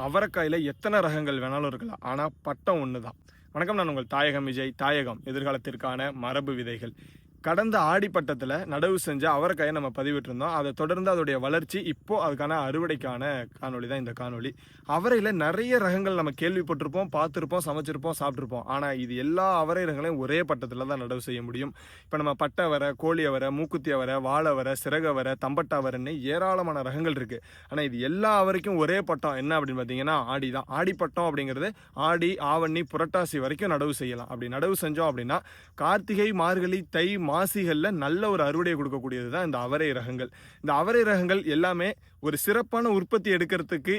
அவரைக்காயில் எத்தனை ரகங்கள் வேணாலும் இருக்கலாம், ஆனால் பட்டம் ஒன்று தான். வணக்கம், நான் உங்கள் தாயகம் விஜய். தாயகம் எதிர்காலத்திற்கான மரபு விதைகள். கடந்த ஆடிப்பட்டத்தில் நடவு செஞ்ச அவரைக்காயை நம்ம பதிவிட்டிருந்தோம். அதை தொடர்ந்து அதோடைய வளர்ச்சி, இப்போது அதுக்கான அறுவடைக்கான காணொலி தான் இந்த காணொலி. அவரையில் நிறைய ரகங்கள் நம்ம கேள்விப்பட்டிருப்போம், பார்த்துருப்போம், சமைச்சிருப்போம், சாப்பிட்ருப்போம். ஆனால் இது எல்லா அவரை ரகங்களையும் ஒரே பட்டத்தில் தான் நடவு செய்ய முடியும். இப்போ நம்ம பட்டை அவரை, கோழி அவரை, மூக்குத்தி அவரை, வாழை அவரை, சிறகு அவரை, தம்பட்டை அவரைன்னு ஏராளமான ரகங்கள் இருக்குது. ஆனால் இது எல்லா அவரைக்கும் ஒரே பட்டம் என்ன அப்படின்னு பார்த்தீங்கன்னா ஆடி தான். ஆடிப்பட்டம் அப்படிங்கிறது ஆடி, ஆவணி, புரட்டாசி வரைக்கும் நடவு செய்யலாம். அப்படி நடவு செஞ்சோம் அப்படின்னா கார்த்திகை, மார்கழி, தை, மாசிகளில் நல்ல ஒரு அறுவடையை கொடுக்கக்கூடியது தான் இந்த அவரை ரகங்கள். இந்த அவரை ரகங்கள் எல்லாமே ஒரு சிறப்பான உற்பத்தி எடுக்கிறதுக்கு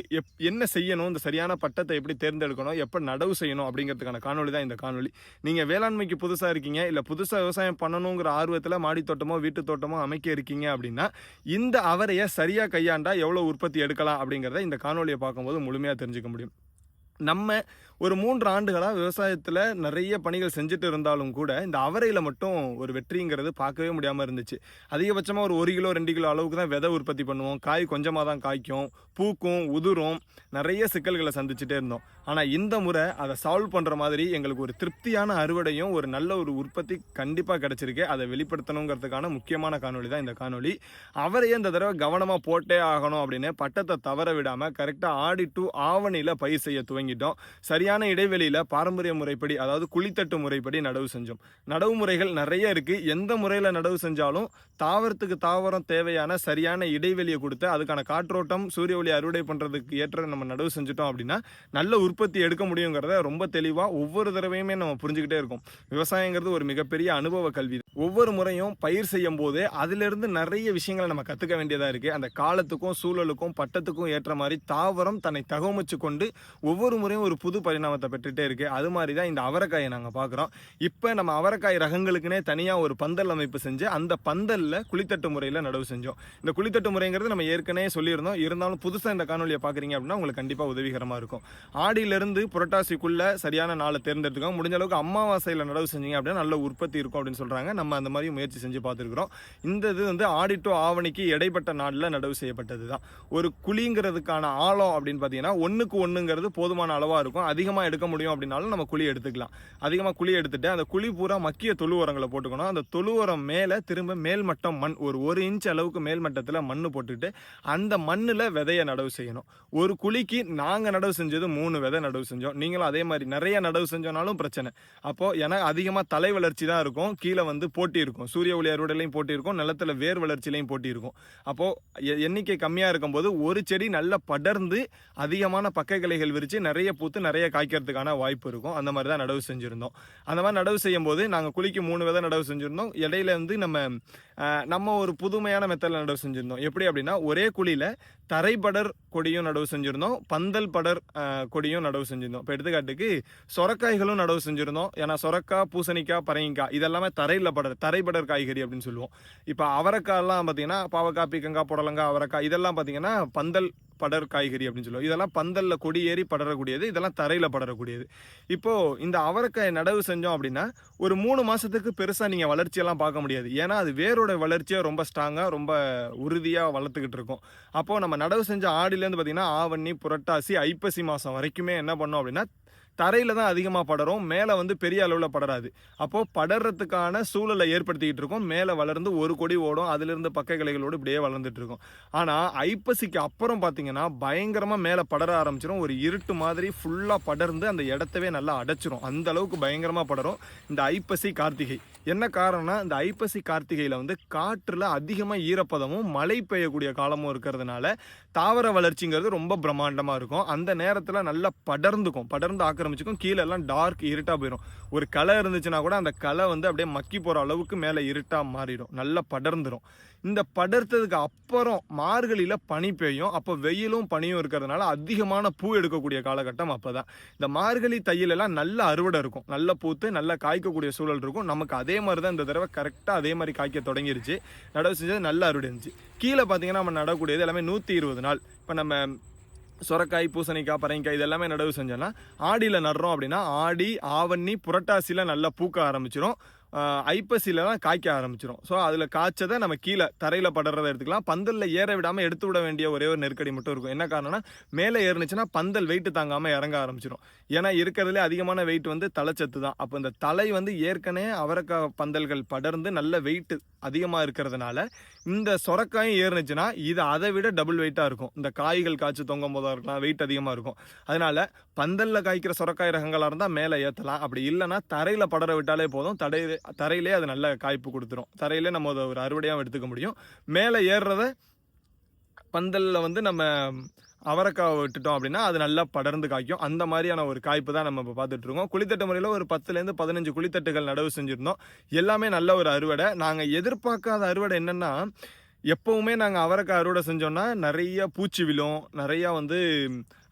என்ன செய்யணும், இந்த சரியான பட்டத்தை எப்படி தேர்ந்தெடுக்கணும், எப்போ நடவு செய்யணும் அப்படிங்கிறதுக்கான காணொலி தான் இந்த காணொலி. நீங்கள் வேளாண்மைக்கு புதுசாக இருக்கீங்க, இல்லை புதுசாக விவசாயம் பண்ணணுங்கிற ஆர்வத்தில் மாடி தோட்டமோ வீட்டு தோட்டமோ அமைக்க இருக்கீங்க அப்படின்னா இந்த அவரையை சரியாக கையாண்டா எவ்வளோ உற்பத்தி எடுக்கலாம் அப்படிங்கிறத இந்த காணொலியை பார்க்கும்போது முழுமையாக தெரிஞ்சுக்க முடியும். நம்ம ஒரு 3 ஆண்டுகளாக விவசாயத்தில் நிறைய பணிகள் செஞ்சுட்டு இருந்தாலும் கூட இந்த அவரையில் மட்டும் ஒரு வெற்றிங்கிறது பார்க்கவே முடியாமல் இருந்துச்சு. அதிகபட்சமாக ஒரு 1 கிலோ 2 கிலோ அளவுக்கு தான் விதை உற்பத்தி பண்ணுவோம். காய் கொஞ்சமாக தான் காய்க்கும், பூக்கும், உதிரும், நிறைய சிக்கல்களை சந்திச்சுட்டே இருந்தோம். ஆனால் இந்த முறை அதை சால்வ் பண்ணுற மாதிரி எங்களுக்கு ஒரு திருப்தியான அறுவடையும் ஒரு நல்ல ஒரு உற்பத்தி கண்டிப்பாக கிடச்சிருக்கு. அதை வெளிப்படுத்தணுங்கிறதுக்கான முக்கியமான காணொலி தான் இந்த காணொலி. அவரையே இந்த தடவை கவனமாக போட்டே ஆகணும் அப்படின்னு பட்டத்தை தவற விடாமல் கரெக்டாக ஆடி டு ஆவணியில் பயிர் செய்ய துவங்கிட்டோம். சரியான இடைவெளியில் பாரம்பரிய முறைப்படி, அதாவது குழித்தட்டு முறைப்படி நடவு செஞ்சோம். நடவு முறைகள் நிறைய இருக்குது. எந்த முறையில் நடவு செஞ்சாலும் தாவரத்துக்கு தாவரம் தேவையான சரியான இடைவெளியை கொடுத்து அதுக்கான காற்றோட்டம், சூரிய ஒளி அறுவடை பண்ணுறதுக்கு ஏற்ற நம்ம நடவு செஞ்சுட்டோம் அப்படின்னா நல்ல உற்பத்தி எடுக்க முடியுங்கிறத ரொம்ப தெளிவாக ஒவ்வொரு தடவையுமே நம்ம புரிஞ்சுக்கிட்டே இருக்கோம். விவசாயங்கிறது ஒரு மிகப்பெரிய அனுபவ கல்வி. ஒவ்வொரு முறையும் பயிர் செய்யும் போதே அதிலிருந்து நிறைய விஷயங்களை நம்ம கற்றுக்க வேண்டியதாக இருக்குது. அந்த காலத்துக்கும் சூழலுக்கும் பட்டத்துக்கும் ஏற்ற மாதிரி தாவரம் தன்னை தகவமைச்சு கொண்டு ஒவ்வொரு முறையும் ஒரு புது பரிணாமத்தை பெற்றுட்டே இருக்குது. அது மாதிரி தான் இந்த அவரைக்காயை நாங்கள் பார்க்குறோம். இப்போ நம்ம அவரைக்காய் ரகங்களுக்குனே தனியாக ஒரு பந்தல் அமைப்பு செஞ்சு அந்த பந்தலில் குழித்தட்டு முறையில் நடவு செஞ்சோம். இந்த குழித்தட்டு முறைங்கிறது நம்ம ஏற்கனவே சொல்லியிருந்தோம். இருந்தாலும் புதுசாக இந்த காணொலியை பார்க்குறீங்க அப்படின்னா உங்களுக்கு கண்டிப்பாக உதவிகரமாக இருக்கும். ஆடியிலிருந்து புரட்டாசிக்குள்ளே சரியான நாளை தேர்ந்தெடுத்துக்கோங்க. முடிஞ்ச அளவுக்கு அமாவாசையில் நடவு செஞ்சீங்க அப்படின்னா நல்ல உற்பத்தி இருக்கும் அப்படின்னு சொல்கிறாங்க. நம்ம அந்த மாதிரி முயற்சி செஞ்சு பார்த்துருக்குறோம். இந்த இது வந்து ஆடி டு ஆவணிக்கு இடைப்பட்ட நாளில் நடவு செய்யப்பட்டது தான். ஒரு குழிங்கிறதுக்கான ஆழம் அப்படின்னு பார்த்தீங்கன்னா 1க்கு 1ங்கிறது போதுமான அளவாக இருக்கும். அதிகமாக எடுக்க முடியும் அப்படின்னாலும் நம்ம குழி எடுத்துக்கலாம். அதிகமாக குழி எடுத்துட்டு அந்த குழி பூரா மக்கிய தொழு உரங்களை போட்டுக்கணும். அந்த தொழு உரம் மேலே திரும்ப மேல்மட்டம் மண், ஒரு 1 இன்ச் அளவுக்கு மேல்மட்டத்தில் மண் போட்டுட்டு அந்த மண்ணில் விதையை நடவு செய்யணும். ஒரு குழிக்கு நாங்கள் நடவு செஞ்சது 3 விதை நடவு செஞ்சோம். நீங்களும் அதே மாதிரி நிறைய நடவு செஞ்சோனாலும் பிரச்சனை. அப்போது ஏன்னா அதிகமாக தலை வளர்ச்சி தான் இருக்கும், கீழே வந்து போட்டி இருக்கும், சூரிய ஒளி அறுவடையிலையும் போட்டி இருக்கும், நிலத்தில் வேர் வளர்ச்சியிலையும் போட்டி இருக்கும். அப்போது எண்ணிக்கை கம்மியாக இருக்கும்போது ஒரு செடி நல்லா படர்ந்து அதிகமான பக்க கிளைகள் விரித்து நிறைய பூத்து நிறைய காய்க்கிறதுக்கான வாய்ப்பு இருக்கும். அந்த மாதிரி தான் நடவு செஞ்சுருந்தோம். அந்த மாதிரி நடவு செய்யும் போது நாங்கள் குழிக்கு 3 விதை நடவு செஞ்சுருந்தோம். இடையில வந்து நம்ம ஒரு புதுமையான மெத்தடில் நடவு செஞ்சுருந்தோம். எப்படி அப்படின்னா ஒரே குழியில் தரைப்படர் கொடியும் நடவு செஞ்சுருந்தோம், பந்தல் படர் கொடியும் நடவு செஞ்சுருந்தோம். இப்போ எடுத்துக்காட்டுக்கு சொரக்காய்களும் நடவு செஞ்சுருந்தோம். ஏன்னா சொரக்காய், பூசணிக்காய், பரங்கிக்காய் இதெல்லாமே தரைப்படர் காய்கறி அப்படின்னு சொல்லுவோம். இப்போ அவரைக்காயெல்லாம் பார்த்தீங்கன்னா பாவக்காய், பீக்கங்காய், புடலங்காய், அவரைக்காய் இதெல்லாம் பார்த்தீங்கன்னா பந்தல் படர் காய்கறி அப்படின்னு சொல்லுவோம். இதெல்லாம் பந்தலில் கொடி ஏறி படரக்கூடியது, இதெல்லாம் தரையில் படரக்கூடியது. இப்போது இந்த அவரைக்காய் நடவு செஞ்சோம் அப்படின்னா ஒரு 3 மாதத்துக்கு பெருசாக நீங்கள் வளர்ச்சியெல்லாம் பார்க்க முடியாது. ஏன்னா அது வேரோட வளர்ச்சியாக ரொம்ப ஸ்ட்ராங்காக ரொம்ப உறுதியாக வளர்த்துக்கிட்டு இருக்கும். அப்போது நம்ம நடவு செஞ்ச ஆடிலேருந்து பார்த்திங்கன்னா ஆவணி, புரட்டாசி, ஐப்பசி மாதம் வரைக்குமே என்ன பண்ணோம் அப்படின்னா தரையில் தான் அதிகமாக படரும், மேலே வந்து பெரிய அளவில் படராது. அப்போது படறதுக்கான சூழலை ஏற்படுத்திக்கிட்டு இருக்கும். மேலே வளர்ந்து ஒரு கொடி ஓடும், அதிலிருந்து பக்க கிளைகளோடு இப்படியே வளர்ந்துட்டு இருக்கும். ஆனால் ஐப்பசிக்கு அப்புறம் பார்த்தீங்கன்னா பயங்கரமாக மேலே படர ஆரம்பிச்சிடும். ஒரு இருட்டு மாதிரி ஃபுல்லாக படர்ந்து அந்த இடத்தவே நல்லா அடைச்சிரும். அந்த அளவுக்கு பயங்கரமாக படரும் இந்த ஐப்பசி, கார்த்திகை. என்ன காரணம்னா இந்த ஐப்பசி கார்த்திகையில் வந்து காற்றில் அதிகமாக ஈரப்பதமும் மழை பெய்யக்கூடிய காலமும் இருக்கிறதுனால தாவர வளர்ச்சிங்கிறது ரொம்ப பிரம்மாண்டமாக இருக்கும். அந்த நேரத்தில் நல்லா படர்ந்து ஆக்கிரமிச்சுக்கும். கீழே எல்லாம் டார்க் இருட்டாக போயிடும். ஒரு களை இருந்துச்சுன்னா கூட அந்த களை வந்து அப்படியே மக்கி போகிற அளவுக்கு மேலே இருட்டாக மாறிடும், நல்லா படர்ந்துடும். இந்த படர்த்ததுக்கு அப்புறம் மார்கழியில் பனி பெய்யும். அப்போ வெயிலும் பனியும் இருக்கிறதுனால அதிகமான பூ எடுக்கக்கூடிய காலகட்டம் அப்போ தான். இந்த மார்கழி தையிலெல்லாம் நல்ல அறுவடை இருக்கும், நல்ல பூத்து நல்லா காய்க்கக்கூடிய சூழல் இருக்கும். நமக்கு அதே மாதிரி தான் இந்த தடவை கரெக்டாக அதே மாதிரி காய்க்க தொடங்கிருச்சு. நடவு செஞ்சது நல்ல அறுவடை இருந்துச்சு. கீழே பார்த்தீங்கன்னா நம்ம நடக்கூடியது எல்லாமே 120 நாள். இப்போ நம்ம சொரக்காய், பூசணிக்காய், பரங்கிக்காய் இதெல்லாமே நடவு செஞ்சோன்னா ஆடியில் நடுறோம் அப்படின்னா ஆடி, ஆவணி, புரட்டாசியில் நல்லா பூக்க ஆரம்பிச்சிடும். ஐப்பசியில் தான் காய்க்க ஆரம்பிச்சிடும். ஸோ அதில் காய்ச்சதை நம்ம கீழே தரையில் படுறதை எடுத்துக்கலாம். பந்தலில் ஏற விடாமல் எடுத்து விட வேண்டிய ஒரே ஒரு நெருக்கடி மட்டும் இருக்கும். என்ன காரணம்னா மேலே ஏறுனுச்சுன்னா பந்தல் வெயிட்டு தாங்காமல் இறங்க ஆரம்பிச்சிடும். ஏன்னா இருக்கிறதுலே அதிகமான வெயிட் வந்து தலைச்சத்து தான். அப்போ இந்த தலை வந்து ஏற்கனவே அவரைக்காய் பந்தல்கள் படர்ந்து நல்ல வெயிட் அதிகமாக இருக்கிறதுனால இந்த சொரக்காயும் ஏறுனுச்சுன்னா இது அதை விட டபுள் வெயிட்டாக இருக்கும். இந்த காய்கள் காய்ச்சி தொங்கும் போதாக இருக்கலாம், வெயிட் அதிகமாக இருக்கும். அதனால பந்தலில் காய்க்கிற சொரக்காய் ரகங்களாக இருந்தால் மேலே ஏற்றலாம். அப்படி இல்லைன்னா தரையில் படர விட்டாலே போதும். தரையிலே அது நல்ல காய்ப்பு கொடுத்துரும். தரையிலே நம்ம அதை ஒரு அறுவடையாக எடுத்துக்க முடியும். மேலே ஏறுறத பந்தலில் வந்து நம்ம அவரைக்காய் விட்டுட்டோம் அப்படின்னா அது நல்லா படர்ந்து காய்க்கும். அந்த மாதிரியான ஒரு காய்ப்பு தான் நம்ம இப்போ பார்த்துட்டு இருக்கோம். குழித்தட்டு முறையில் ஒரு 10லேருந்து 15 குழித்தட்டுகள் நடவு செஞ்சுருந்தோம். எல்லாமே நல்ல ஒரு அறுவடை. நாங்கள் எதிர்பார்க்காத அறுவடை என்னென்னா, எப்போவுமே நாங்கள் அவரைக்காய் அறுவடை செஞ்சோன்னா நிறைய பூச்சி விழும், நிறையா வந்து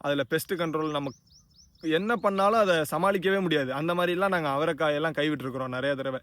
அதில் பெஸ்ட் கண்ட்ரோல் நம்ம என்ன பண்ணாலும் அதை சமாளிக்கவே முடியாது. அந்த மாதிரிலாம் நாங்கள் அவரைக்காயெல்லாம் கைவிட்டுருக்குறோம் நிறைய தடவை.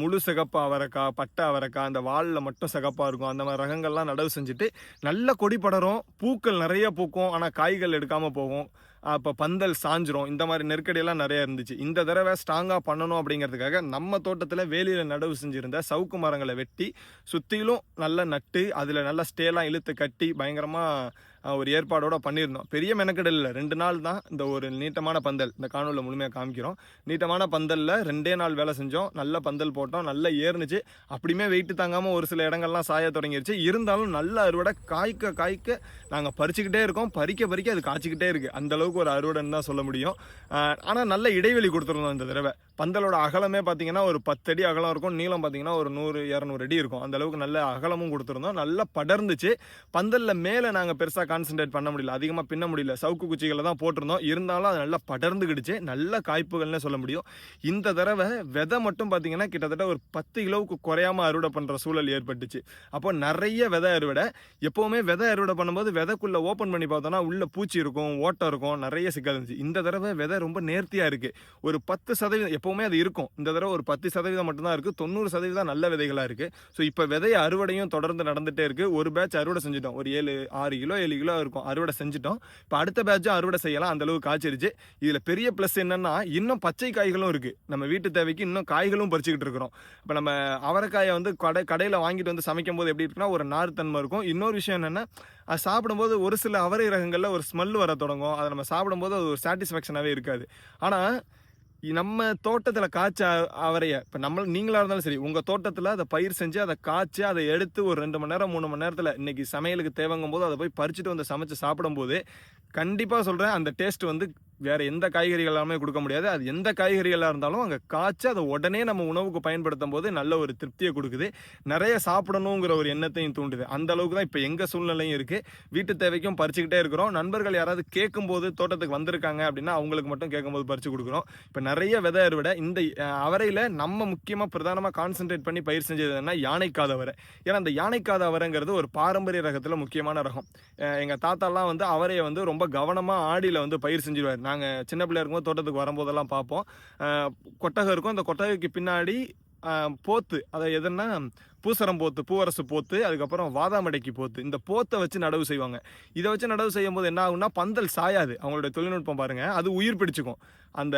முழு சிகப்பு அவரைக்காய், பட்டை அவரைக்காய், அந்த வாலில் மட்டும் சிகப்பாக இருக்கும், அந்த மாதிரி ரகங்கள்லாம் நடவு செஞ்சுட்டு நல்ல கொடி படரும், பூக்கள் நிறைய பூக்கும், ஆனால் காய்கள் எடுக்காமல் போகும். அப்போ பந்தல் சாஞ்சிரும். இந்த மாதிரி நெருக்கடியெல்லாம் நிறைய இருந்துச்சு. இந்த தடவை ஸ்ட்ராங்காக பண்ணணும் அப்படிங்கிறதுக்காக நம்ம தோட்டத்தில் வேலியில் நடவு செஞ்சுருந்த சவுக்கு மரங்களை வெட்டி சுற்றிலும் நல்லா நட்டு அதில் நல்லா ஸ்டேலாம் இழுத்து கட்டி பயங்கரமாக ஒரு ஏற்பாடோடு பண்ணியிருந்தோம். பெரிய மெனக்கெடல் இல்லை, 2 நாள் தான். இந்த ஒரு நீட்டமான பந்தல் இந்த காணொலியில் முழுமையாக காமிக்கிறோம். நீட்டமான பந்தலில் 2 நாள் வேலை செஞ்சோம். நல்ல பந்தல் போட்டோம், நல்லா ஏறுனுச்சு. அப்படியுமே வெயிட்டு தாங்காமல் ஒரு சில இடங்கள்லாம் சாய தொடங்கிருச்சு. இருந்தாலும் நல்ல அறுவடை. காய்க்க நாங்கள் பறிச்சுக்கிட்டே இருக்கோம். பறிக்க அது காய்ச்சிக்கிட்டே இருக்குது. அந்தளவுக்கு ஒரு அறுவடைன்னு தான் சொல்ல முடியும். ஆனால் நல்ல இடைவெளி கொடுத்துருந்தோம் இந்த தடவை. பந்தலோட அகலமே பார்த்தீங்கன்னா ஒரு 10 அடி அகலம் இருக்கும். நீளம் பார்த்தீங்கன்னா ஒரு 100-200 அடி இருக்கும். அந்தளவுக்கு நல்ல அகலமும் கொடுத்துருந்தோம். நல்லா படர்ந்துச்சு. பந்தலில் மேலே நாங்கள் பெருசாக கான்சன்ட்ரேட் பண்ண முடியல, அதிகமாக பின்ன முடியல. சவுக்கு குச்சிகளை தான் போட்டிருந்தோம். இருந்தாலும் அது நல்லா படர்ந்துக்கிடுச்சு. நல்ல காய்ப்புகள்னு சொல்ல முடியும். இந்த தடவை விதை மட்டும் பார்த்தீங்கன்னா கிட்டத்தட்ட ஒரு 10 கிலோவுக்கு குறையாமல் அறுவடை பண்ணுற சூழல் ஏற்பட்டுச்சு. அப்போ நிறைய விதை அறுவடை. எப்போவுமே விதை அறுவடை பண்ணும்போது விதைக்குள்ளே ஓப்பன் பண்ணி பார்த்தோன்னா உள்ளே பூச்சி இருக்கும், ஓட்டம் இருக்கும், நிறைய சிக்கல் இருந்துச்சு. இந்த தடவை விதை ரொம்ப நேர்த்தியாக இருக்குது. ஒரு 10% எப்போவுமே அது இருக்கும். இந்த தடவை ஒரு 10% மட்டும்தான் இருக்குது. 90% நல்ல விதைகளாக இருக்குது. ஸோ இப்போ விதை அறுவடையும் தொடர்ந்து நடந்துகிட்டே இருக்குது. ஒரு பேட்ச் அறுவடை செஞ்சுட்டோம். ஒரு 6 கிலோ 7 கிலோ இருக்கும் அறுவடை செஞ்சுட்டோம். இப்போ அடுத்த பேட்சும் அறுவடை செய்யலாம். அந்தளவுக்கு காய்ச்சிருச்சு. இதில் பெரிய ப்ளஸ் என்னென்னா இன்னும் பச்சை காய்களும் இருக்குது. நம்ம வீட்டு தேவைக்கு இன்னும் காய்களும் பறிச்சுக்கிட்டு இருக்கிறோம். இப்போ நம்ம அவரைக்காயை வந்து கடையில் வாங்கிட்டு வந்து சமைக்கும் போது எப்படி இருக்குன்னா ஒரு நார் தன்மை இருக்கும். இன்னொரு விஷயம் என்னென்னா அது சாப்பிடும்போது ஒரு சில அவரை ரகங்களில் ஒரு ஸ்மெல் வர தொடங்கும். அதை நம்ம சாப்பிடும்போது அது ஒரு சாட்டிஸ்ஃபேக்ஷனாகவே இருக்காது. ஆனால் நம்ம தோட்டத்தில் காய்ச்ச அவரையை இப்போ நீங்களாக இருந்தாலும் சரி, உங்கள் தோட்டத்தில் அதை பயிர் செஞ்சு அதை காய்ச்சி அதை எடுத்து ஒரு 2 மணி நேரம் 3 மணி நேரத்தில் இன்றைக்கி சமையலுக்கு தேவைங்கும் போது அதை போய் பறிச்சுட்டு வந்து சமைச்சு சாப்பிடும்போது கண்டிப்பாக சொல்கிறேன் அந்த டேஸ்ட் வந்து வேறு எந்த காய்கறிகளாலுமே கொடுக்க முடியாது. அது எந்த காய்கறிகளாக இருந்தாலும் அங்கே காய்ச்சி அதை உடனே நம்ம உணவுக்கு பயன்படுத்தும் போது நல்ல ஒரு திருப்தியை கொடுக்குது. நிறைய சாப்பிடணுங்கிற ஒரு எண்ணத்தையும் தூண்டுது. அந்த அளவுக்கு தான் இப்போ எங்கள் சூழ்நிலையும் இருக்குது. வீட்டு தேவைக்கும் பறிச்சுக்கிட்டே இருக்கிறோம். நண்பர்கள் யாராவது கேட்கும்போது தோட்டத்துக்கு வந்திருக்காங்க அப்படின்னா அவங்களுக்கு மட்டும் கேட்கும்போது பறித்து கொடுக்குறோம். இப்போ நிறைய விதை அறுவடை. இந்த அவரையில் நம்ம முக்கியமாக பிரதானமாக கான்சென்ட்ரேட் பண்ணி பயிர் செஞ்சது என்ன, யானைக்காத அவரை. ஏன்னா அந்த யானைக்காத அவரைங்கிறது ஒரு பாரம்பரிய ரகத்தில் முக்கியமான ரகம். எங்கள் தாத்தாலாம் வந்து அவரையை வந்து ரொம்ப கவனமாக ஆடியில் வந்து பயிர் செஞ்சுருவார். நாங்கள் சின்ன பிள்ளையா இருக்கும்போது தோட்டத்துக்கு வரும்போதெல்லாம் பார்ப்போம். கொட்டகை இருக்கும். அந்த கொட்டகைக்கு பின்னாடி போத்து, அதை எதுன்னா பூசரம் போத்து, பூவரசு போத்து, அதுக்கப்புறம் வாதாமடைக்கு போத்து, இந்த போத்தை வச்சு நடவு செய்வாங்க. இதை வச்சு நடவு செய்யும் போது என்ன ஆகும்னா பந்தல் சாயாது. அவங்களுடைய தொழில்நுட்பம் பாருங்கள், அது உயிர் பிடிச்சிக்கும். அந்த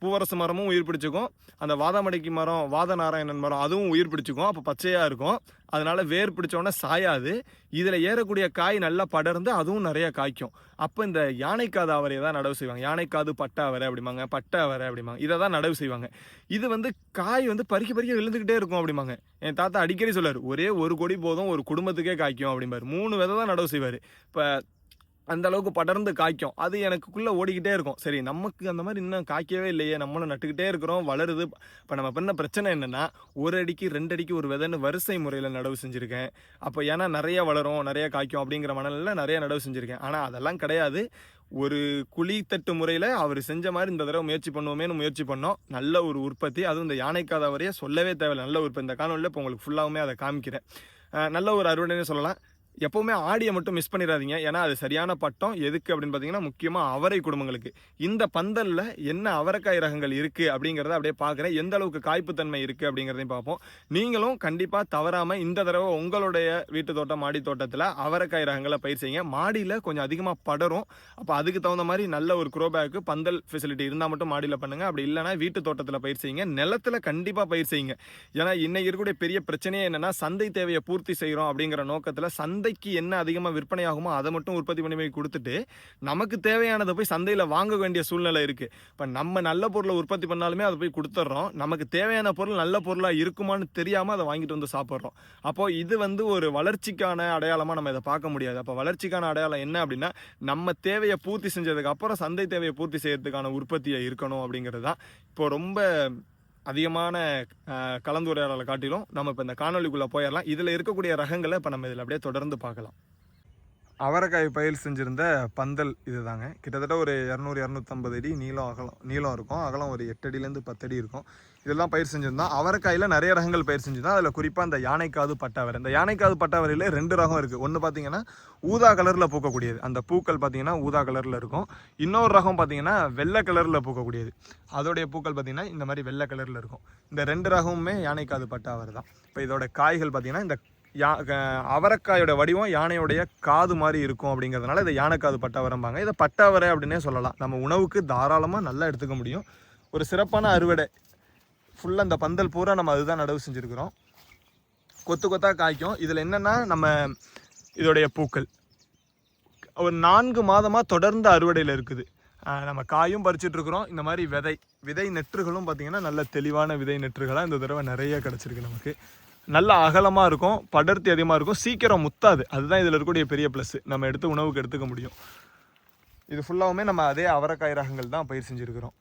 பூவரசு மரமும் உயிர் பிடிச்சிக்கும், அந்த வாதாமடைக்கு மரம், வாதநாராயணன் மரம் அதுவும் உயிர் பிடிச்சிக்கும். அப்போ பச்சையாக இருக்கும். அதனால் வேர் பிடிச்சோடனே சாயாது. இதில் ஏறக்கூடிய காய் நல்லா படர்ந்து அதுவும் நிறைய காய்க்கும். அப்போ இந்த யானைக்காது அவரையை தான் நடவு செய்வாங்க. யானைக்காது பட்டை அவரை அப்படிம்பாங்க, பட்டை அவரை அப்படிம்பாங்க. இதை தான் நடவு செய்வாங்க. இது வந்து காய் வந்து பறிக்க விழுந்துக்கிட்டே இருக்கும் அப்படிம்பாங்க. என் தாத்தா அடிக்கடி சொல்லுவார், ஒரே ஒரு கொடி போதும் ஒரு குடும்பத்துக்கே காய்க்கும் அப்படிம்பார். 3 விதை தான் நடவு செய்வார். இப்போ அந்த அளவுக்கு படர்ந்து காய்க்கும். அது எனக்குள்ளே ஓடிக்கிட்டே இருக்கும். சரி, நமக்கு அந்த மாதிரி இன்னும் காய்க்கவே இல்லையே, நம்மளும் நட்டுக்கிட்டே இருக்கிறோம், வளருது. இப்போ நம்ம பண்ண பிரச்சனை என்னென்னா 1 அடிக்கு 2 அடிக்கு ஒரு விதைன்னு வரிசை முறையில் நடவு செஞ்சுருக்கேன். அப்போ ஏன்னா நிறைய வளரும், நிறைய காய்க்கும் அப்படிங்கிற மனநிலையில் நிறைய நடவு செஞ்சுருக்கேன். ஆனால் அதெல்லாம் கிடையாது. ஒரு குழித்தட்டு முறையில் அவர் செஞ்ச மாதிரி இந்த தடவை முயற்சி பண்ணோம். நல்ல ஒரு உற்பத்தி. அதுவும் இந்த யானைக்காத அவரையை சொல்லவே தேவையில்லை. நல்ல உற்பத்தி. இந்த காணொலியில் இப்போ உங்களுக்கு ஃபுல்லாகவுமே அதை காமிக்கிறேன். நல்ல ஒரு அறுவடைன்னு சொல்லலாம். எப்போவுமே ஆடியை மட்டும் மிஸ் பண்ணிடாதீங்க. ஏன்னா அது சரியான பட்டம். எதுக்கு அப்படின்னு பார்த்தீங்கன்னா, முக்கியமாக அவரை குடும்பங்களுக்கு. இந்த பந்தலில் என்ன அவரைக்காய் ரகங்கள் இருக்குது அப்படிங்கிறத அப்படியே பார்க்குறேன். எந்த அளவுக்கு காய்ப்புத்தன்மை இருக்குது அப்படிங்கிறதையும் பார்ப்போம். நீங்களும் கண்டிப்பாக தவறாமல் இந்த தடவை உங்களுடைய வீட்டு தோட்டம், மாடி தோட்டத்தில் அவரைக்காய் ரகங்களை பயிர் செய்யுங்க. மாடியில் கொஞ்சம் அதிகமாக படரும். அப்போ அதுக்கு தகுந்த மாதிரி நல்ல ஒரு க்ரோ பேக்கு, பந்தல் ஃபெசிலிட்டி இருந்தால் மட்டும் மாடியில் பண்ணுங்கள். அப்படி இல்லைனா வீட்டு தோட்டத்தில் பயிர் செய்யுங்க. நிலத்தில் கண்டிப்பாக பயிர் செய்யுங்க. ஏன்னா இன்னைக்கு இருக்கக்கூடிய பெரிய பிரச்சனையே என்னென்னா, சந்தை தேவையை பூர்த்தி செய்கிறோம் அப்படிங்கிற நோக்கத்தில் சந்தைக்கு என்ன அதிகமாக விற்பனை ஆகுமோ அதை மட்டும் உற்பத்தி பண்ணி போய் கொடுத்துட்டு நமக்கு தேவையானதை போய் சந்தையில் வாங்க வேண்டிய சூழ்நிலை இருக்குது. இப்போ நம்ம நல்ல பொருளை உற்பத்தி பண்ணாலுமே அதை போய் கொடுத்துட்றோம். நமக்கு தேவையான பொருள் நல்ல பொருளாக இருக்குமான்னு தெரியாமல் அதை வாங்கிட்டு வந்து சாப்பிட்றோம். அப்போது இது ஒரு வளர்ச்சிக்கான அடையாளமாக நம்ம இதை பார்க்க முடியாது. அப்போ வளர்ச்சிக்கான அடையாளம் என்ன அப்படின்னா, நம்ம தேவையை பூர்த்தி செஞ்சதுக்கு அப்புறம் சந்தை தேவையை பூர்த்தி செய்யறதுக்கான உற்பத்தியை இருக்கணும் அப்படிங்கிறது தான். இப்போ ரொம்ப அதிகமான கலந்துரையாடலை காட்டிலும் நம்ம இப்போ இந்த காணொலிக்குள்ளே போயிடலாம். இதில் இருக்கக்கூடிய ரகங்களை இப்போ நம்ம இதில் அப்படியே தொடர்ந்து பார்க்கலாம். அவரைக்காய் பயிர் செஞ்சுருந்த பந்தல் இது தாங்க. கிட்டத்தட்ட ஒரு 200-250 அடி நீளம் இருக்கும். அகலம் ஒரு 8 அடியிலேருந்து 10 அடி இருக்கும். இதெல்லாம் பயிர் செஞ்சுருந்தோம். அவரைக்காயில் நிறைய ரகங்கள் பயிர் செஞ்சுருந்தோம். அதில் குறிப்பாக இந்த யானைக்காது பட்டாவரை. இந்த யானைக்காது பட்டாவரையில் 2 ரகம் இருக்குது. ஒன்று பார்த்தீங்கன்னா ஊதா கலரில் பூக்கக்கூடியது. அந்த பூக்கள் பார்த்தீங்கன்னா ஊதா கலரில் இருக்கும். இன்னொரு ரகம் பார்த்தீங்கன்னா வெள்ளை கலரில் பூக்கக்கூடியது. அதோடைய பூக்கள் பார்த்தீங்கன்னா இந்த மாதிரி வெள்ளை கலரில் இருக்கும். இந்த 2 ரகமுமே யானைக்காது பட்டாவரை தான். இப்போ இதோட காய்கள் பார்த்தீங்கன்னா இந்த அவரைக்காயோட வடிவம் யானையோடைய காது மாதிரி இருக்கும். அப்படிங்கிறதுனால இதை யானைக்காது பட்டாவரைம்பாங்க. இதை பட்டாவரை அப்படின்னே சொல்லலாம். நம்ம உணவுக்கு தாராளமாக நல்லா எடுத்துக்க முடியும். ஒரு சிறப்பான அறுவடை. ஃபுல்லாக இந்த பந்தல் பூரா நம்ம அதுதான் நடவு செஞ்சுருக்கிறோம். கொத்து கொத்தாக காய்க்கும். இதில் என்னென்னா, நம்ம இதோடைய பூக்கள் ஒரு 4 மாதமாக தொடர்ந்து அறுவடையில் இருக்குது. நம்ம காயும் பறிச்சிட்ருக்குறோம். இந்த மாதிரி விதை நெற்றுகளும் பார்த்திங்கன்னா நல்ல தெளிவான விதை நெற்றுகளாக இந்த தடவை நிறைய கிடச்சிருக்கு. நமக்கு நல்ல அகலமாக இருக்கும், படர்த்தி அதிகமாக இருக்கும், சீக்கிரம் முத்தாது. அதுதான் இதில் இருக்கக்கூடிய பெரிய ப்ளஸ். நம்ம எடுத்து உணவுக்கு எடுத்துக்க முடியும். இது ஃபுல்லாகவுமே நம்ம அதே அவரைக்காய் ரகங்கள் தான் பயிர் செஞ்சுருக்கிறோம்.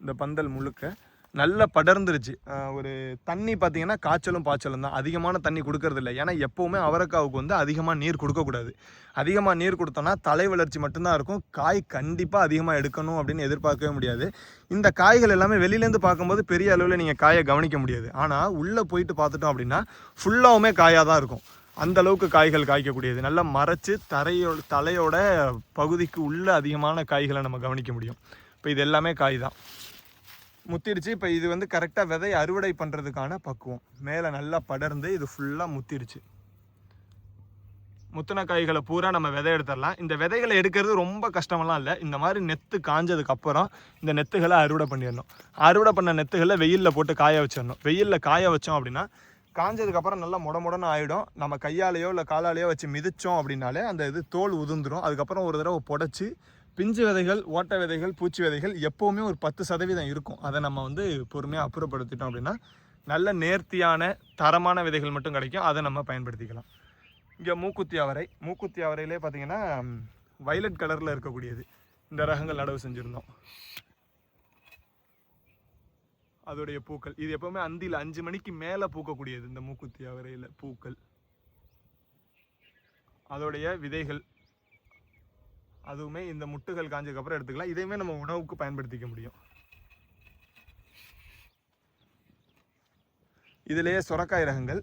இந்த பந்தல் முழுக்க நல்ல படர்ந்துருச்சு. ஒரு தண்ணி பார்த்தீங்கன்னா காய்ச்சலும் பாய்ச்சலும் தான். அதிகமான தண்ணி கொடுக்கறது இல்லை. ஏன்னா எப்போவுமே அவரைக்காவுக்கு அதிகமாக நீர் கொடுக்கக்கூடாது. அதிகமாக நீர் கொடுத்தோன்னா தலை வளர்ச்சி மட்டும்தான் இருக்கும். காய் கண்டிப்பாக அதிகமாக எடுக்கணும் அப்படின்னு எதிர்பார்க்கவே முடியாது. இந்த காய்கள் எல்லாமே வெளியிலேருந்து பார்க்கும்போது பெரிய அளவில் நீங்கள் காயை கவனிக்க முடியாது. ஆனால் உள்ளே போயிட்டு பார்த்துட்டோம் அப்படின்னா ஃபுல்லாகவுமே காயாக தான் இருக்கும். அந்த அளவுக்கு காய்கள் காய்க்கக்கூடியது. நல்லா மறைச்சு தலையோட பகுதிக்கு உள்ள அதிகமான காய்களை நம்ம கவனிக்க முடியும். இப்போ இது எல்லாமே காய் தான். முத்திடுச்சு. இப்போ இது கரெக்டாக விதை அறுவடை பண்ணுறதுக்கான பக்குவம். மேலே நல்லா படர்ந்து இது ஃபுல்லாக முத்திடுச்சு. முத்தின காய்களை பூரா நம்ம விதை எடுத்துடலாம். இந்த விதைகளை எடுக்கிறது ரொம்ப கஷ்டமெல்லாம் இல்லை. இந்த மாதிரி நெத்து காஞ்சதுக்கப்புறம் இந்த நெத்துகளை அறுவடை பண்ணிடணும். அறுவடை பண்ண நெத்துகளை வெயிலில் போட்டு காய வச்சிடணும். வெயிலில் காய வச்சோம் அப்படின்னா காஞ்சதுக்கப்புறம் நல்லா முடமுடன்னு ஆகிடும். நம்ம கையாலேயோ இல்லை காலாலேயோ வச்சு மிதித்தோம் அப்படின்னாலே அந்த தோல் உதிர்ந்துடும். அதுக்கப்புறம் ஒரு தடவை புடைச்சி பிஞ்சு விதைகள், ஓட்டை விதைகள், பூச்சி விதைகள் எப்போவுமே ஒரு 10% இருக்கும். அதை நம்ம பொறுமையாக அப்புறப்படுத்திட்டோம் அப்படின்னா நல்ல நேர்த்தியான தரமான விதைகள் மட்டும் கிடைக்கும். அதை நம்ம பயன்படுத்திக்கலாம். இங்கே மூக்குத்தி அவரையிலே பார்த்தீங்கன்னா வயலட் கலரில் இருக்கக்கூடியது இந்த ரகங்கள் நடவு செஞ்சுருந்தோம். அதோடைய பூக்கள் இது எப்போவுமே அந்தியில் 5 மணிக்கு மேலே பூக்கக்கூடியது. இந்த மூக்குத்தி அவரையில் பூக்கள், அதோடைய விதைகள் அதுவுமே இந்த முட்டுகள் காஞ்சதுக்கப்புறம் எடுத்துக்கலாம். இதையுமே நம்ம உணவுக்கு பயன்படுத்திக்க முடியும். இதிலேயே சுரக்காய் ரகங்கள்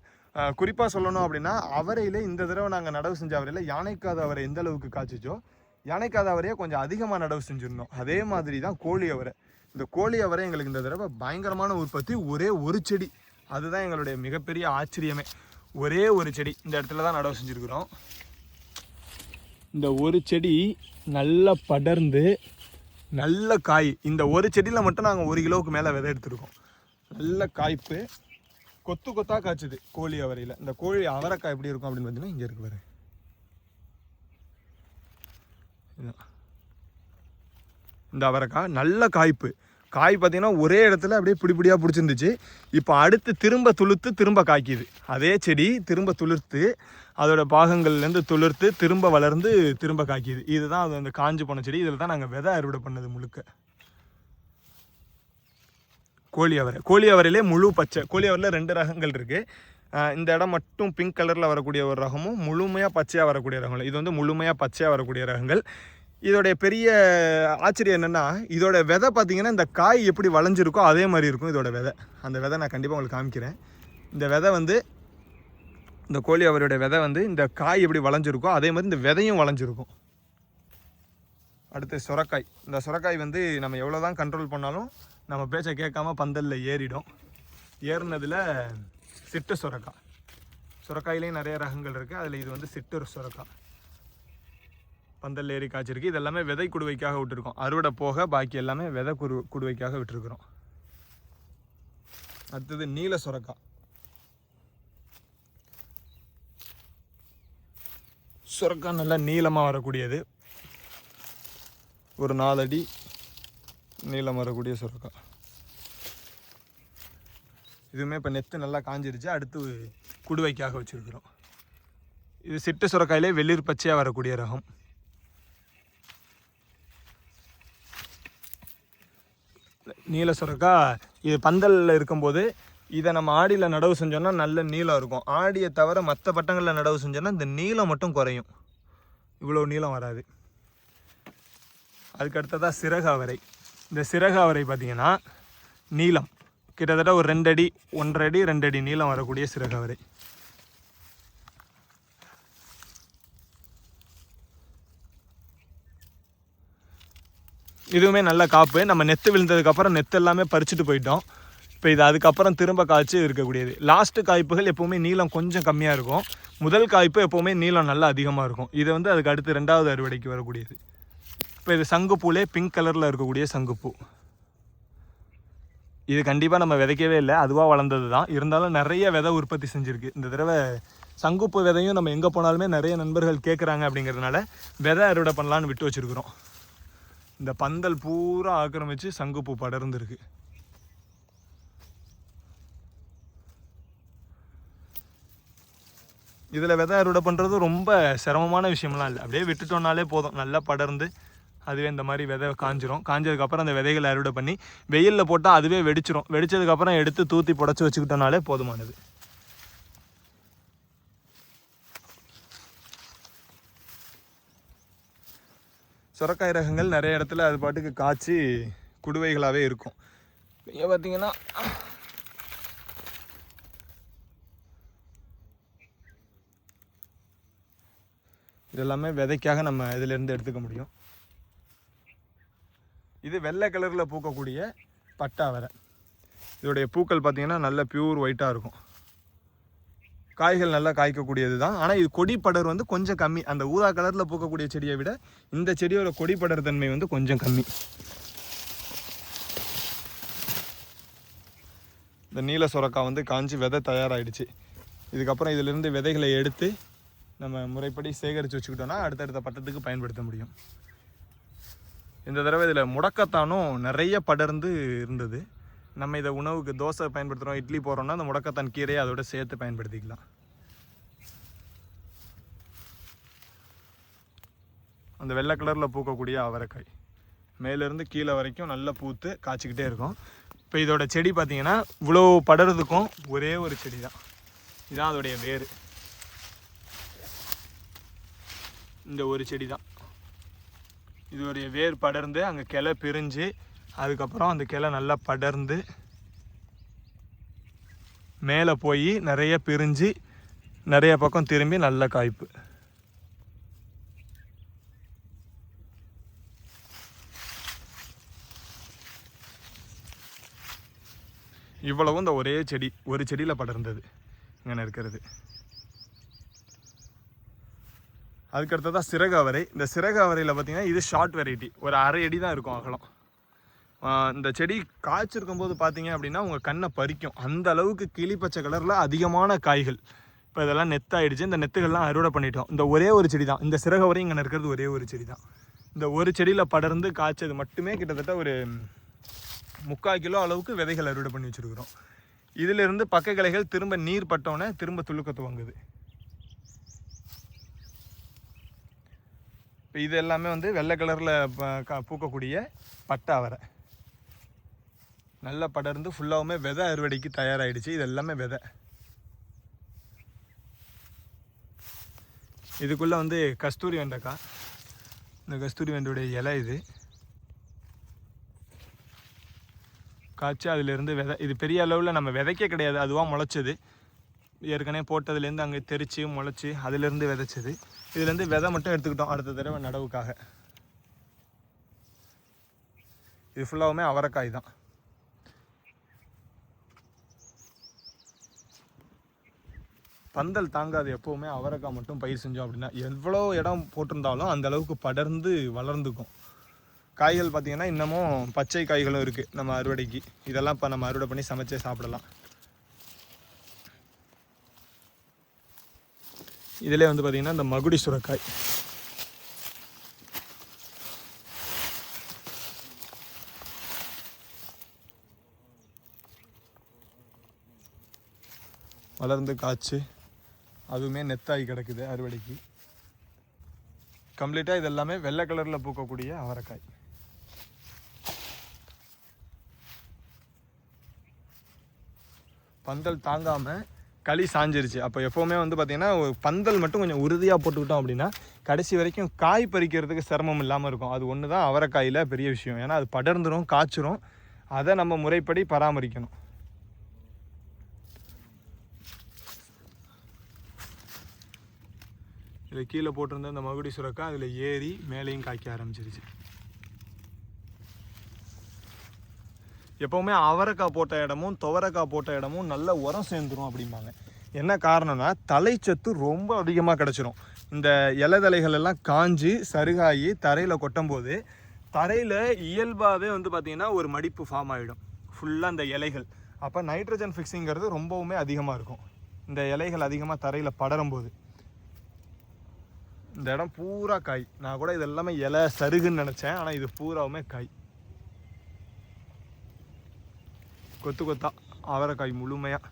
குறிப்பாக சொல்லணும் அப்படின்னா, அவரையிலே இந்த தடவை நாங்கள் நடவு செஞ்ச அவரையில் யானைக்காத அவரை எந்த அளவுக்கு காய்ச்சிச்சோ யானைக்காத அவரையே கொஞ்சம் அதிகமாக நடவு செஞ்சுருந்தோம். அதே மாதிரி தான் கோழி அவரை. இந்த கோழி அவரை எங்களுக்கு இந்த தடவை பயங்கரமான உற்பத்தி. ஒரே ஒரு செடி, அதுதான் எங்களுடைய மிகப்பெரிய ஆச்சரியமே. ஒரே ஒரு செடி இந்த இடத்துல தான் நடவு செஞ்சுருக்குறோம். இந்த ஒரு செடி நல்லா படர்ந்து நல்ல காய். இந்த ஒரு செடியில் மட்டும் நாங்கள் 1 கிலோவுக்கு மேலே விதை எடுத்துருக்கோம். நல்ல காய்ப்பு, கொத்து கொத்தாக காய்ச்சுது கோழி அவரையில். இந்த கோழி அவரைக்காய் எப்படி இருக்கும் அப்படின்னு பார்த்தீங்கன்னா இங்கே இருக்கு பாரு. இந்த அவரைக்காய் நல்ல காய்ப்பு. காய் பார்த்தீங்கன்னா ஒரே இடத்துல அப்படியே பிடிப்பிடியாக பிடிச்சிருந்துச்சு. இப்போ அடுத்து திரும்ப துளுர்த்து திரும்ப காய்க்குது. அதே செடி திரும்ப துளிர்த்து அதோட பாகங்கள்லேருந்து துளிர்த்து திரும்ப வளர்ந்து திரும்ப காய்க்குது. இதுதான் அது அந்த காஞ்சு போன செடி. இதில் தான் நாங்கள் விதை அறுவடை பண்ணது முழுக்க. கோழி அவரையிலே முழு பச்சை. கோழி அவரையில் 2 ரகங்கள் இருக்குது. இந்த இடம் மட்டும் பிங்க் கலரில் வரக்கூடிய ஒரு ரகமும் முழுமையாக பச்சையாக வரக்கூடிய ரகங்கள். இது முழுமையாக பச்சையாக வரக்கூடிய ரகங்கள். இதோடைய பெரிய ஆச்சரியம் என்னென்னா, இதோட விதை பார்த்திங்கன்னா இந்த காய் எப்படி வளைஞ்சிருக்கோ அதே மாதிரி இருக்கும் இதோட விதை. அந்த விதை நான் கண்டிப்பாக உங்களுக்கு காமிக்கிறேன். இந்த விதை இந்த கோழி அவருடைய விதை வந்து இந்த காய் எப்படி வளைஞ்சிருக்கோ அதே மாதிரி இந்த விதையும் வளைஞ்சிருக்கும். அடுத்து சுரக்காய். இந்த சுரக்காய் வந்து நம்ம எவ்வளோ தான் கண்ட்ரோல் பண்ணாலும் நம்ம பேச்சை கேட்காம பந்தலில் ஏறிடும். ஏறினதில் சிட்டு சுரக்காய். சுரக்காயிலையும் நிறைய ரகங்கள் இருக்குது. அதில் இது வந்து சிட்டு சுரக்காய். பந்தல் ஏறி காய்ச்சிருக்கு. இது எல்லாமே விதை குடுவைக்காக விட்டுருக்கோம். அறுவடை போக பாக்கி எல்லாமே விதை குடுவைக்காக விட்டுருக்குறோம். அடுத்தது நீல சுரக்காய். சுரக்காய் நல்லா நீளமாக வரக்கூடியது. ஒரு 4 அடி நீளம் வரக்கூடிய சுரக்காய். இதுவுமே இப்போ நெத்து நல்லா காஞ்சிருச்சு. அடுத்து குடுவைக்காக வச்சுருக்குறோம். இது சிட்டு சுரக்காயிலே வெளிர் பச்சையாக வரக்கூடிய ரகம். நீல சுரக்காய் இது பந்தலில் இருக்கும்போது இதை நம்ம ஆடியில் நடவு செஞ்சோன்னா நல்ல நீளம் இருக்கும். ஆடியை தவிர மற்ற பட்டங்களில் நடவு செஞ்சோன்னா இந்த நீளம் மட்டும் குறையும். இவ்வளோ நீளம் வராது. அதுக்கு அடுத்ததாக சிறகு அவரை. இந்த சிறகு அவரை பார்த்திங்கன்னா நீளம் கிட்டத்தட்ட ஒரு 2 அடி 1.5 அடி 2 அடி நீளம் வரக்கூடிய சிறகு அவரை. இதுவுமே நல்ல காப்பு. நம்ம நெத்து விழுந்ததுக்கப்புறம் நெத்து எல்லாமே பறிச்சுட்டு போயிட்டோம். இப்போ இது அதுக்கப்புறம் திரும்ப காய்ச்சி இருக்கக்கூடியது. லாஸ்ட்டு காய்ப்புகள் எப்போவுமே நீளம் கொஞ்சம் கம்மியாக இருக்கும். முதல் காய்ப்பு எப்போவுமே நீளம் நல்லா அதிகமாக இருக்கும். இது வந்து அதுக்கு அடுத்து 2வது அறுவடைக்கு வரக்கூடியது. இப்போ இது சங்குப்பூலே பிங்க் கலரில் இருக்கக்கூடிய சங்குப்பூ. இது கண்டிப்பாக நம்ம விதைக்கவே இல்லை, அதுவாக வளர்ந்தது தான். இருந்தாலும் நிறைய விதை உற்பத்தி செஞ்சுருக்கு. இந்த தடவை சங்குப்பூ விதையும் நம்ம எங்கே போனாலுமே நிறைய நண்பர்கள் கேட்குறாங்க. அப்படிங்கிறதுனால விதை அறுவடை பண்ணலான்னு விட்டு வச்சுருக்குறோம். இந்த பந்தல் பூரா ஆக்கிரமிச்சு சங்குப்பூ படர்ந்துருக்கு. இதில் விதை அறுவடை பண்ணுறது ரொம்ப சிரமமான விஷயம்லாம் இல்லை. அப்படியே விட்டுட்டோம்னாலே போதும், நல்லா படர்ந்து அதுவே இந்த மாதிரி விதை காஞ்சிரும். காஞ்சதுக்கப்புறம் அந்த விதைகளை அறுவடை பண்ணி வெயிலில் போட்டால் அதுவே வெடிச்சிரும். வெடித்ததுக்கப்புறம் எடுத்து தூத்தி புடச்சி வச்சுக்கிட்டோம்னாலே போதுமானது. சுரக்காய் ரகங்கள் நிறைய இடத்துல அது பாட்டுக்கு காய்ச்சி குடுவைகளாகவே இருக்கும். இங்கே பார்த்தீங்கன்னா இதெல்லாமே விதைக்காக நம்ம இதிலேருந்து எடுத்துக்க முடியும். இது வெள்ளை கலரில் பூக்கக்கூடிய பட்டாவரை. இதோடைய பூக்கள் பார்த்திங்கன்னா நல்ல பியூர் ஒயிட்டாக இருக்கும். காய்கள் நல்லா காய்க்கக்கூடியது தான். ஆனால் இது கொடி படர் வந்து கொஞ்சம் கம்மி. அந்த ஊதா கலரில் பூக்கக்கூடிய செடியை விட இந்த செடியோட கொடி படர் தன்மை வந்து கொஞ்சம் கம்மி. இந்த நீல சுரக்காய் வந்து காஞ்சி விதை தயாராகிடுச்சு. இதுக்கப்புறம் இதிலிருந்து விதைகளை எடுத்து நம்ம முறைப்படி சேகரித்து வச்சுக்கிட்டோன்னா அடுத்தடுத்த பட்டத்துக்கு பயன்படுத்த முடியும். இந்த தடவை இதில் முடக்கத்தானும் நிறைய படர்ந்து இருந்தது. நம்ம இதை உணவுக்கு தோசை பயன்படுத்துகிறோம், இட்லி போடுறோம்னா அந்த முடக்கத்தான் கீரையை அதோட சேர்த்து பயன்படுத்திக்கலாம். அந்த வெள்ளை கலரில் பூக்கக்கூடிய அவரைக்காய் மேலேருந்து கீழே வரைக்கும் நல்லா பூத்து காய்ச்சிக்கிட்டே இருக்கும். இப்போ இதோட செடி பார்த்திங்கன்னா இவ்வளோ படறதுக்கும் ஒரே ஒரு செடி தான். இதுதான் அதோடைய வேர். இந்த ஒரு செடி தான். இதோடைய வேர் படர்ந்து அங்கே கிளை பிரிஞ்சு அதுக்கப்புறம் அந்த கிளை நல்லா படர்ந்து மேலே போய் நிறைய பிரிஞ்சு நிறைய பக்கம் திரும்பி நல்ல காய்ப்பு. இவ்வளவும் இந்த ஒரே செடி, ஒரு செடியில் படர்ந்தது இங்கே இருக்கிறது. அதுக்கடுத்ததான் சிறகு அவரை. இந்த சிறகு அவரையில் பார்த்திங்கன்னா இது ஷார்ட் வெரைட்டி, ஒரு 1/2 அடி தான் இருக்கும் அகலம். இந்த செடி காய்ச்சிருக்கும் போது பார்த்தீங்க அப்படின்னா உங்கள் கண்ணை பறிக்கும். அந்த அளவுக்கு கிளி பச்சை கலரில் அதிகமான காய்கள். இப்போ இதெல்லாம் நெத்தாயிடுச்சு. இந்த நெத்துகள்லாம் அறுவடை பண்ணிட்டோம். இந்த ஒரே ஒரு செடி தான். இந்த சிறகு அவரை இங்கே இருக்கிறது ஒரே ஒரு செடி தான். இந்த ஒரு செடியில் படர்ந்து காய்ச்சது மட்டுமே கிட்டத்தட்ட ஒரு 3/4 கிலோ அளவுக்கு விதைகள் அறுவடை பண்ணி வச்சுருக்குறோம். இதிலிருந்து பக்க கிளைகள் திரும்ப நீர் பட்டோன்னே திரும்ப துளுக்க துவங்குது. இப்போ இது எல்லாமே வந்து வெள்ளை கலரில் பூக்கக்கூடிய பட்டை அவரை. நல்லா படர்ந்து ஃபுல்லாகவுமே விதை அறுவடைக்கு தயாராகிடுச்சு. இது எல்லாமே விதை. இதுக்குள்ளே வந்து கஸ்தூரி வெண்டைக்காய். இந்த கஸ்தூரி வெண்டையுடைய இலை இது காய்ச்சி அதிலிருந்து விதை. இது பெரிய அளவில் நம்ம விதைக்க கிடையாது, அதுவாக முளைச்சது. ஏற்கனவே போட்டதுலேருந்து அங்கே தெரித்து முளைச்சி அதுலேருந்து விதைச்சது. இதுலேருந்து விதை மட்டும் எடுத்துக்கிட்டோம் அடுத்த தடவை நடவுக்காக. இது ஃபுல்லாகவுமே அவரைக்காய் தான். பந்தல் தாங்காது எப்போவுமே அவரைக்காய் மட்டும் பயிர் செஞ்சோம் அப்படின்னா. எவ்வளோ இடம் போட்டிருந்தாலும் அந்த அளவுக்கு படர்ந்து வளர்ந்துக்கும். காய்கள் பார்த்திங்கன்னா இன்னமும் பச்சை காய்களும் இருக்குது நம்ம அறுவடைக்கு. இதெல்லாம் இப்போ நம்ம அறுவடை பண்ணி சமைச்சே சாப்பிடலாம். இதிலே வந்து பார்த்திங்கன்னா இந்த மகுடி சுரைக்காய், வளர்ந்து காய்ச்சி அதுவுமே நெத்தாகி கிடக்குது அறுவடைக்கு. கம்ப்ளீட்டாக இது எல்லாமே வெள்ளை கலரில் பூக்கக்கூடிய அவரைக்காய். பந்தல் தாங்காமல் களி சாஞ்சிருச்சு. அப்போ எப்போவுமே வந்து பார்த்திங்கன்னா பந்தல் மட்டும் கொஞ்சம் உறுதியாக போட்டுக்கிட்டோம் அப்படின்னா கடைசி வரைக்கும் காய் பறிக்கிறதுக்கு சிரமம் இல்லாமல் இருக்கும். அது ஒன்று தான் அவரைக்காயில் பெரிய விஷயம். ஏன்னா அது படர்ந்துடும், காய்ச்சிரும். அதை நம்ம முறைப்படி பராமரிக்கணும். இதில் கீழே போட்டிருந்த இந்த மகுடி சுரக்காய் அதில் ஏறி மேலேயும் காய்க்க ஆரம்பிச்சிருச்சு. எப்போவுமே அவரைக்காய் போட்ட இடமும் துவரைக்காய் போட்ட இடமும் நல்ல உரம் சேர்ந்துடும் அப்படிம்பாங்க. என்ன காரணம்னா தலைச்சத்து ரொம்ப அதிகமாக கிடச்சிரும். இந்த இலைதலைகள் எல்லாம் காஞ்சி சருகாகி தரையில் கொட்டும்போது தரையில் இயல்பாகவே வந்து பார்த்திங்கன்னா ஒரு மடிப்பு ஃபார்ம் ஆகிடும் ஃபுல்லாக இந்த இலைகள். அப்போ நைட்ரஜன் ஃபிக்ஸிங்கிறது ரொம்பவுமே அதிகமாக இருக்கும் இந்த இலைகள் அதிகமாக தரையில் படரும்போது. இந்த இடம் பூரா காய். நான் கூட இது எல்லாமே இலை சருகுன்னு நினச்சேன், ஆனால் இது பூராவுமே காய். கொத்து கொத்தா அவரைக்காய் முழுமையாக.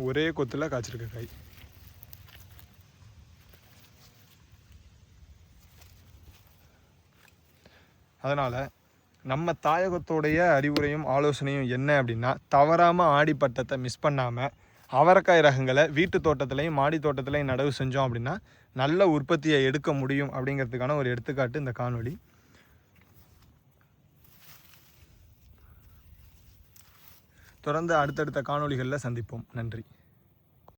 ஒரே கொத்தில் காய்ச்சிருக்க காய். அதனால் நம்ம தாயகத்தோடைய அறிவுரையும் ஆலோசனையும் என்ன அப்படின்னா, தவறாமல் ஆடிப்பட்டத்தை மிஸ் பண்ணாமல் அவரைக்காய் ரகங்களை வீட்டு தோட்டத்திலையும் மாடி தோட்டத்திலையும் நடவு செஞ்சோம் அப்படின்னா நல்ல உற்பத்தியை எடுக்க முடியும் அப்படிங்கிறதுக்கான ஒரு எடுத்துக்காட்டு இந்த காணொளி. தொடர்ந்து அடுத்தடுத்த காணொளிகளில் சந்திப்போம். நன்றி.